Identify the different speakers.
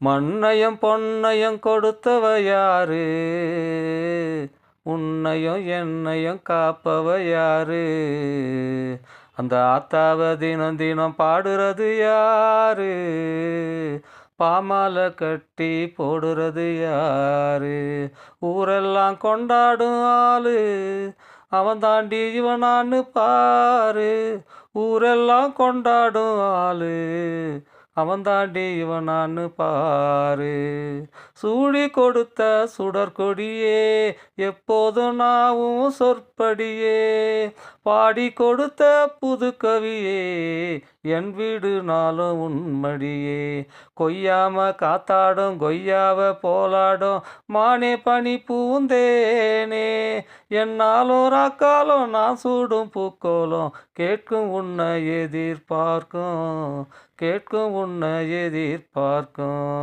Speaker 1: மண்ணையும் பொன்னையும் கொடுத்தவ யாரு? உன்னையும் என்னையும் காப்பவ யாரு? அந்த ஆத்தாவ தினம் தினம் பாடுறது யாரு? பாமால கட்டி போடுறது யாரு? ஊரெல்லாம் கொண்டாடும் ஆளு அவன் தாண்டி இவனான்னு பாரு. ஊரெல்லாம் கொண்டாடும் ஆளு அவன் தாண்டி இவனான்னு பாரு. சூடி கொடுத்த சுடற்கொடியே எப்போதும் நாவும் சொற்படியே பாடி கொடுத்த புது கவியே என் வீடு நாளும் உன்மடியே. கொய்யாம காத்தாடும் கொய்யாவ போலாடும் மானே பனி பூந்தேனே என்னாலும் ராக்காலும் நான் சூடும் பூக்கோலும் கேட்கும் உன்னை எதிர்பார்க்கும் கேட்கும் உன்னை எதிர்பார்க்கும்.